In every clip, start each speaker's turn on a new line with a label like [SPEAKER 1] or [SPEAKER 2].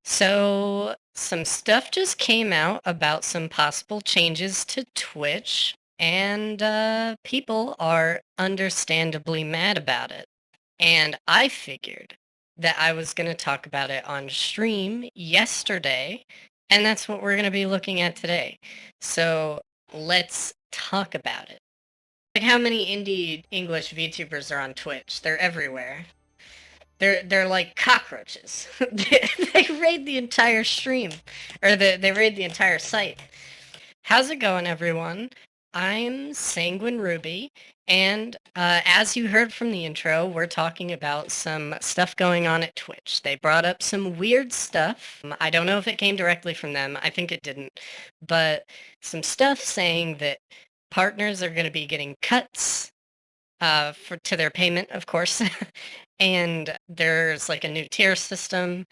[SPEAKER 1] So, some stuff just came out about some possible changes to Twitch, and people are understandably mad about it. And I figured that I was going to talk about it on stream yesterday, and that's what we're going to be looking at today. So, let's talk about it. Like, how many indie English VTubers are on Twitch? They're everywhere. They're like cockroaches. They raid the entire stream, or they raid the entire site. How's it going, everyone? I'm SanguineRuby, and as you heard from the intro, we're talking about some stuff going on at Twitch. They brought up some weird stuff. I don't know if it came directly from them. I think it didn't, but some stuff saying that partners are going to be getting cuts to their payment, of course. And there's like a new tier system,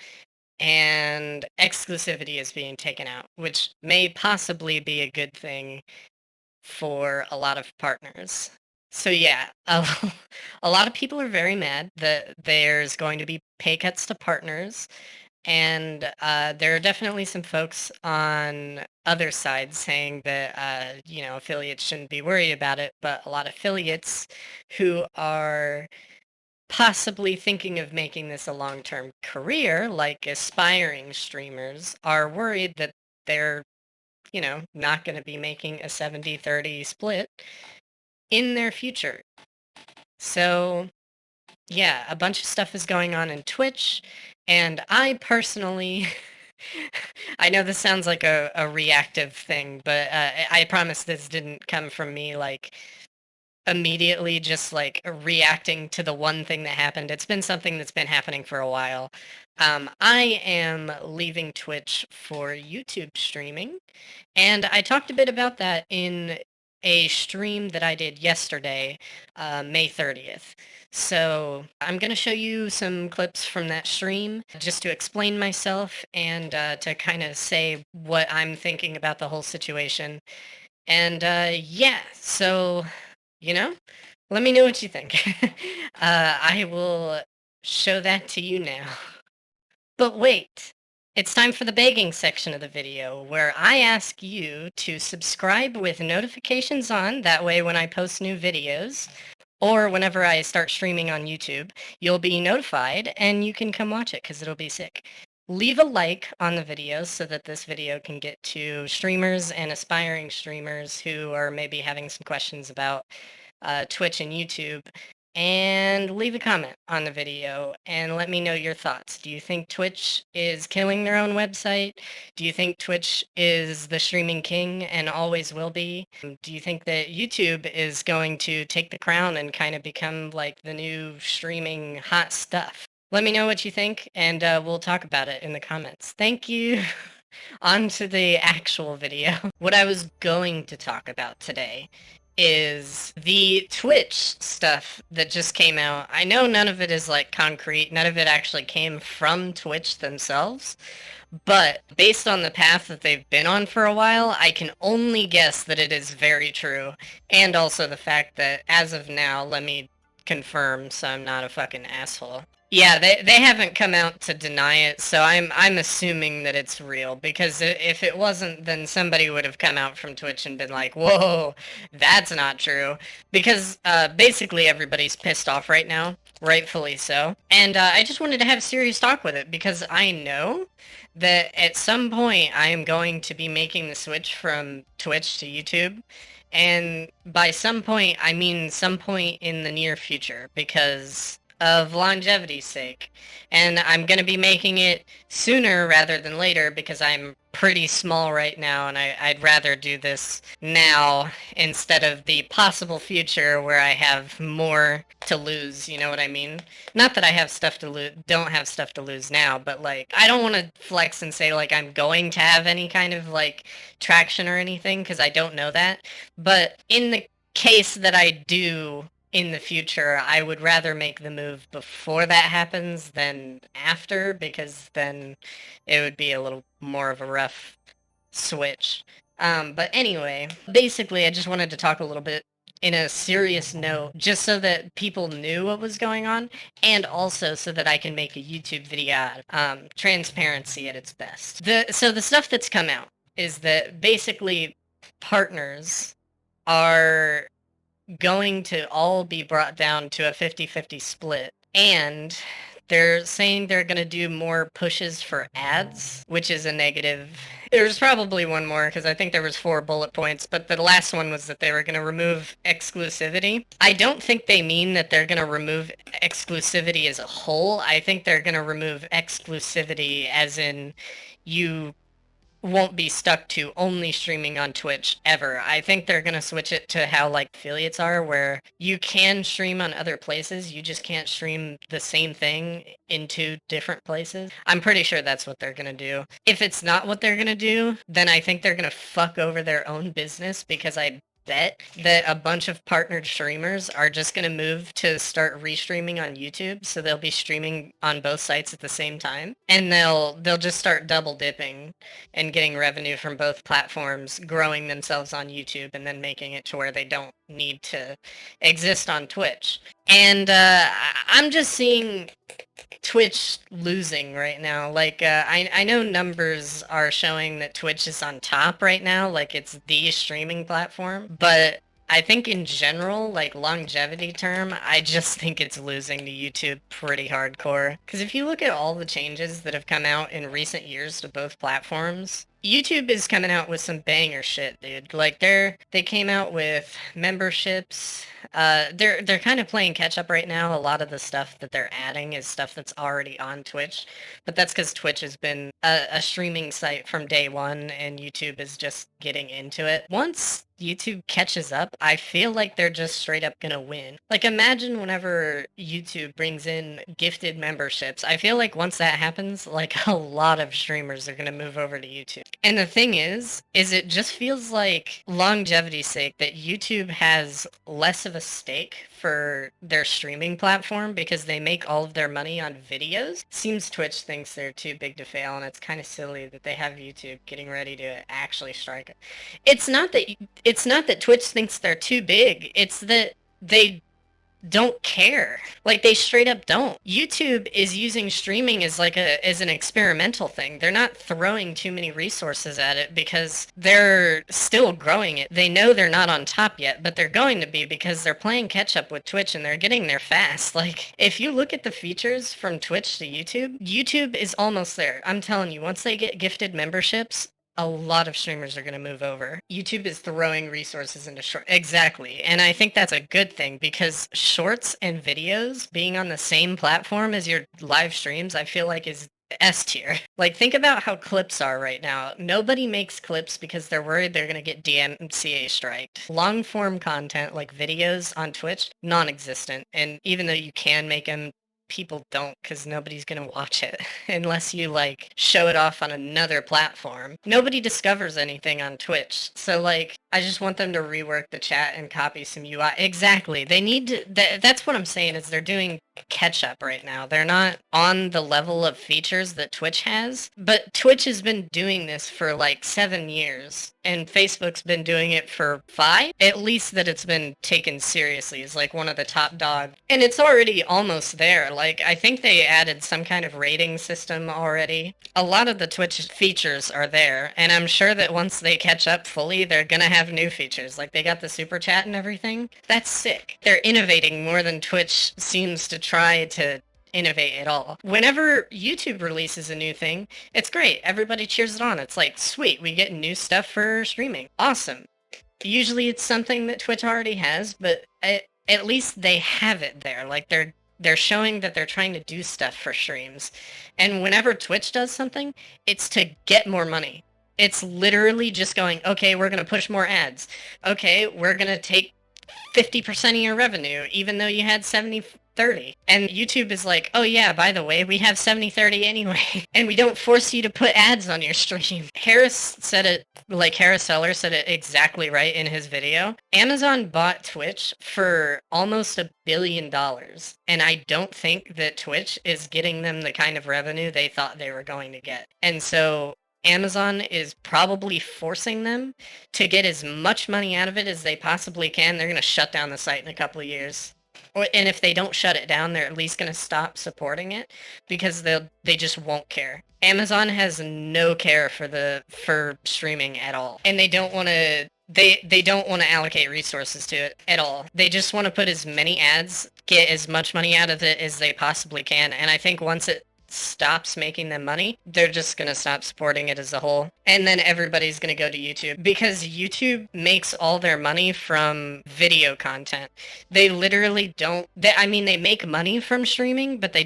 [SPEAKER 1] and exclusivity is being taken out, which may possibly be a good thing for a lot of partners. So yeah, a lot of people are very mad that there's going to be pay cuts to partners, and there are definitely some folks on other sides saying that affiliates shouldn't be worried about it, but a lot of affiliates who are possibly thinking of making this a long-term career, like aspiring streamers, are worried that they're, not going to be making a 70-30 split in their future. So, yeah, a bunch of stuff is going on in Twitch, and I personally, I know this sounds like a reactive thing, but I promise this didn't come from me, like, immediately just like reacting to the one thing that happened. It's been something that's been happening for a while. I am leaving Twitch for YouTube streaming, and I talked a bit about that in a stream that I did yesterday, May 30th. So I'm going to show you some clips from that stream just to explain myself and to kind of say what I'm thinking about the whole situation. And yeah, so you know? Let me know what you think. I will show that to you now. But wait, it's time for the begging section of the video, where I ask you to subscribe with notifications on. That way when I post new videos, or whenever I start streaming on YouTube, you'll be notified and you can come watch it, because it'll be sick. Leave a like on the video so that this video can get to streamers and aspiring streamers who are maybe having some questions about Twitch and YouTube, and leave a comment on the video and let me know your thoughts. Do you think Twitch is killing their own website? Do you think Twitch is the streaming king and always will be? Do you think that YouTube is going to take the crown and kind of become like the new streaming hot stuff? Let me know what you think, and we'll talk about it in the comments. Thank you. On to the actual video. What I was going to talk about today is the Twitch stuff that just came out. I know none of it is like concrete, none of it actually came from Twitch themselves, but based on the path that they've been on for a while, I can only guess that it is very true. And also the fact that as of now, let me confirm so I'm not a fucking asshole. Yeah, they haven't come out to deny it, so I'm assuming that it's real, because if it wasn't, then somebody would have come out from Twitch and been like, "Whoa, that's not true," because basically everybody's pissed off right now, rightfully so. And I just wanted to have serious talk with it, because I know that at some point I am going to be making the switch from Twitch to YouTube. And by some point, I mean some point in the near future, because of longevity's sake. And I'm going to be making it sooner rather than later, because I'm pretty small right now, and I'd rather do this now instead of the possible future where I have more to lose, you know what I mean? Not that I have stuff to lose, don't have stuff to lose now, but like, I don't want to flex and say like I'm going to have any kind of like traction or anything, because I don't know that. But in the case that I do in the future, I would rather make the move before that happens than after, because then it would be a little more of a rough switch. But anyway, basically, I just wanted to talk a little bit in a serious note, just so that people knew what was going on, and also so that I can make a YouTube video out of it. Transparency at its best. So the stuff that's come out is that basically partners are going to all be brought down to a 50-50 split. And they're saying they're going to do more pushes for ads, which is a negative. There's probably one more because I think there was 4 bullet points, but the last one was that they were going to remove exclusivity. I don't think they mean that they're going to remove exclusivity as a whole. I think they're going to remove exclusivity as in you won't be stuck to only streaming on Twitch ever. I think they're going to switch it to how like affiliates are, where you can stream on other places, you just can't stream the same thing in 2 different places. I'm pretty sure that's what they're going to do. If it's not what they're going to do, then I think they're going to fuck over their own business, because I bet that a bunch of partnered streamers are just going to move to start restreaming on YouTube, so they'll be streaming on both sites at the same time, and they'll just start double dipping and getting revenue from both platforms, growing themselves on YouTube, and then making it to where they don't need to exist on Twitch. And I'm just seeing Twitch losing right now. Like, I know numbers are showing that Twitch is on top right now, like it's the streaming platform, but I think in general, like longevity term, I just think it's losing to YouTube pretty hardcore. Because if you look at all the changes that have come out in recent years to both platforms, YouTube is coming out with some banger shit, dude. Like they came out with memberships. They're kind of playing catch up right now. A lot of the stuff that they're adding is stuff that's already on Twitch, but that's because Twitch has been a streaming site from day one, and YouTube is just getting into it. Once YouTube catches up, I feel like they're just straight up gonna win. Like, imagine whenever YouTube brings in gifted memberships. I feel like once that happens, like a lot of streamers are gonna move over to YouTube. And the thing is it just feels like longevity's sake that YouTube has less of a stake for their streaming platform because they make all of their money on videos. Seems Twitch thinks they're too big to fail, and it's kind of silly that they have YouTube getting ready to actually strike it. It's not that Twitch thinks they're too big. It's that they don't care. Like, they straight up don't. YouTube is using streaming as an experimental thing. They're not throwing too many resources at it because they're still growing it. They know they're not on top yet, but they're going to be because they're playing catch up with Twitch and they're getting there fast. Like, if you look at the features from Twitch to YouTube, YouTube is almost there. I'm telling you, once they get gifted memberships, a lot of streamers are going to move over. YouTube is throwing resources into short. Exactly. And I think that's a good thing, because shorts and videos being on the same platform as your live streams, I feel like is S tier. Like, think about how clips are right now. Nobody makes clips because they're worried they're going to get DMCA striked. Long form content like videos on Twitch, non-existent. And even though you can make them, people don't, because nobody's gonna watch it unless you like show it off on another platform. Nobody discovers anything on Twitch, so like I just want them to rework the chat and copy some UI. Exactly, they need to. That's what I'm saying, is they're doing catch up right now. They're not on the level of features that Twitch has, but Twitch has been doing this for like 7 years, and Facebook's been doing it for 5. At least that it's been taken seriously as like one of the top dogs, and it's already almost there. Like, I think they added some kind of rating system already. A lot of the Twitch features are there, and I'm sure that once they catch up fully, they're gonna have new features. Like, they got the super chat and everything. That's sick. They're innovating more than Twitch seems to try to innovate at all. Whenever YouTube releases a new thing, it's great. Everybody cheers it on. It's like, sweet, we get new stuff for streaming. Awesome. Usually it's something that Twitch already has, but at least they have it there. Like, they're showing that they're trying to do stuff for streams. And whenever Twitch does something, it's to get more money. It's literally just going, okay, we're going to push more ads. Okay, we're going to take 50% of your revenue, even though you had 70-30. And YouTube is like, oh yeah, by the way, we have 70-30 anyway, and we don't force you to put ads on your stream. Harris Seller said it exactly right in his video. Amazon bought Twitch for almost $1 billion, and I don't think that Twitch is getting them the kind of revenue they thought they were going to get. And so Amazon is probably forcing them to get as much money out of it as they possibly can. They're going to shut down the site in a couple of years. And if they don't shut it down, they're at least going to stop supporting it because they just won't care. Amazon has no care for streaming at all, and they don't want to they don't want to allocate resources to it at all. They just want to put as many ads, get as much money out of it as they possibly can. And I think once it stops making them money, they're just going to stop supporting it as a whole. And then everybody's going to go to YouTube because YouTube makes all their money from video content. They literally don't, I mean, they make money from streaming, but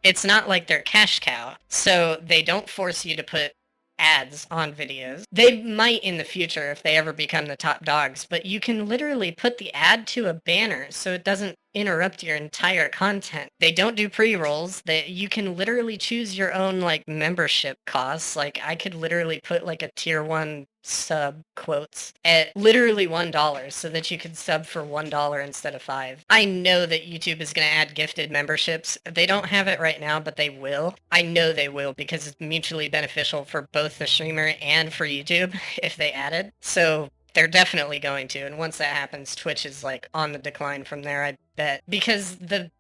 [SPEAKER 1] it's not like they're cash cow. So they don't force you to put ads on videos. They might in the future if they ever become the top dogs, but you can literally put the ad to a banner so it doesn't interrupt your entire content. They don't do pre-rolls. You can literally choose your own like membership costs. Like I could literally put like a tier 1 sub quotes at literally $1 so that you could sub for $1 instead of 5. I know that YouTube is going to add gifted memberships. They don't have it right now, but they will. I know they will because it's mutually beneficial for both the streamer and for YouTube if they add it. So they're definitely going to, and once that happens, Twitch is like on the decline from there, I bet, because the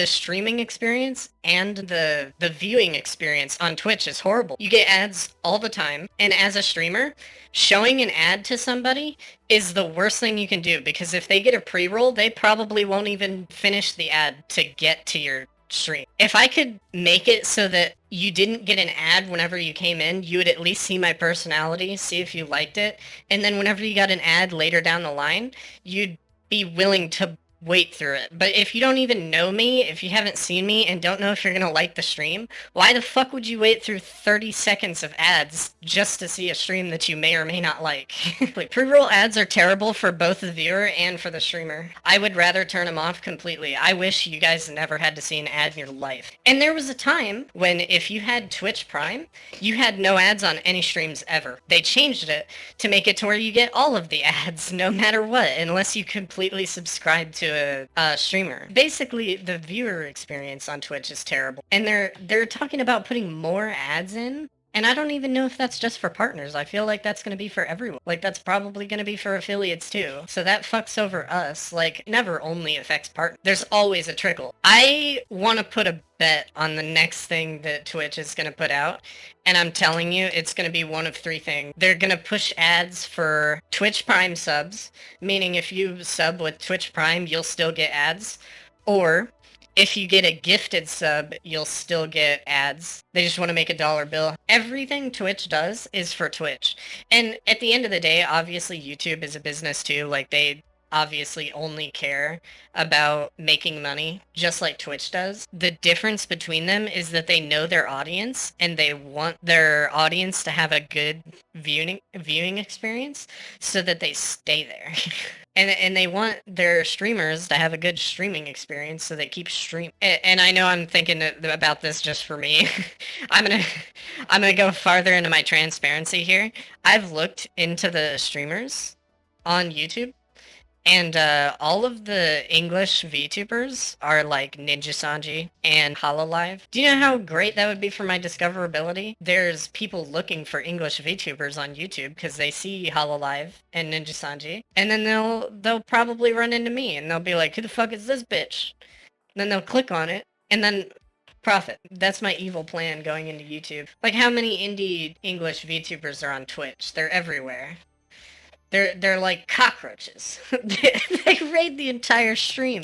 [SPEAKER 1] streaming experience and the viewing experience on Twitch is horrible. You get ads all the time, and as a streamer, showing an ad to somebody is the worst thing you can do, because if they get a pre-roll, they probably won't even finish the ad to get to your stream. If I could make it so that you didn't get an ad whenever you came in, you would at least see my personality, see if you liked it, and then whenever you got an ad later down the line, you'd be willing to wait through it. But if you don't even know me, if you haven't seen me and don't know if you're gonna like the stream, why the fuck would you wait through 30 seconds of ads just to see a stream that you may or may not like? Like, pre-roll ads are terrible for both the viewer and for the streamer. I would rather turn them off completely. I wish you guys never had to see an ad in your life. And there was a time when if you had Twitch Prime, you had no ads on any streams ever. They changed it to make it to where you get all of the ads no matter what, unless you completely subscribe to a streamer. Basically, the viewer experience on Twitch is terrible. And they're talking about putting more ads in, and I don't even know if that's just for partners. I feel like that's going to be for everyone. Like, that's probably going to be for affiliates too. So that fucks over us. Like, never only affects partners. There's always a trickle. I want to put a bet on the next thing that Twitch is going to put out, and I'm telling you, it's going to be one of 3 things. They're going to push ads for Twitch Prime subs, meaning if you sub with Twitch Prime, you'll still get ads. Or if you get a gifted sub, you'll still get ads. They just want to make a dollar bill. Everything Twitch does is for Twitch. And at the end of the day, obviously YouTube is a business too. Like, they obviously only care about making money, just like Twitch does. The difference between them is that they know their audience and they want their audience to have a good viewing experience so that they stay there. And they want their streamers to have a good streaming experience so they keep streaming. And I know I'm thinking about this just for me. I'm gonna go farther into my transparency here. I've looked into the streamers on YouTube, and all of the English VTubers are like Ninja Sanji and Hololive. Do you know how great that would be for my discoverability? There's people looking for English VTubers on YouTube because they see Hololive and Ninja Sanji, and then they'll probably run into me and they'll be like, "Who the fuck is this bitch?" And then they'll click on it and then profit. That's my evil plan going into YouTube. Like, how many indie English VTubers are on Twitch? They're everywhere. They're like cockroaches. They raid the entire stream,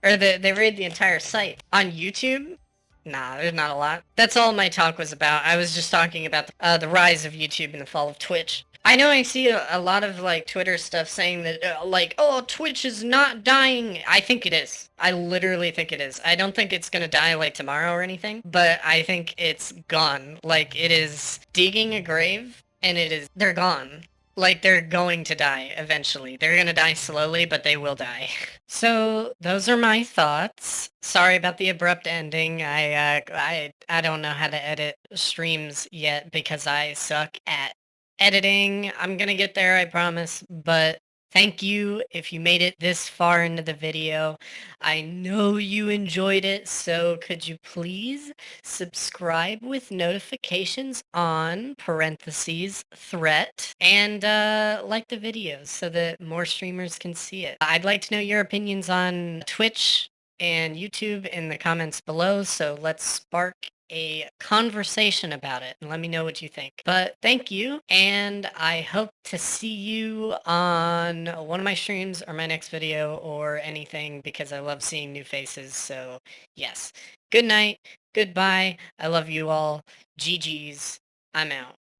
[SPEAKER 1] or they raid the entire site. On YouTube, nah, there's not a lot. That's all my talk was about. I was just talking about the rise of YouTube and the fall of Twitch. I know I see a lot of like Twitter stuff saying that like, oh, Twitch is not dying. I think it is. I literally think it is. I don't think it's gonna die like tomorrow or anything, but I think it's gone. Like, it is digging a grave, and they're gone. Like, they're going to die eventually. They're gonna die slowly, but they will die. So those are my thoughts. Sorry about the abrupt ending. I don't know how to edit streams yet because I suck at editing. I'm gonna get there, I promise. But Thank you if you made it this far into the video. I know you enjoyed it, so could you please subscribe with notifications on, parentheses, threat, and like the videos so that more streamers can see it. I'd like to know your opinions on Twitch and YouTube in the comments below, so let's spark a conversation about it and let me know what you think. But thank you, and I hope to see you on one of my streams or my next video or anything because I love seeing new faces. So, yes. Good night. Goodbye. I love you all. GG's. I'm out.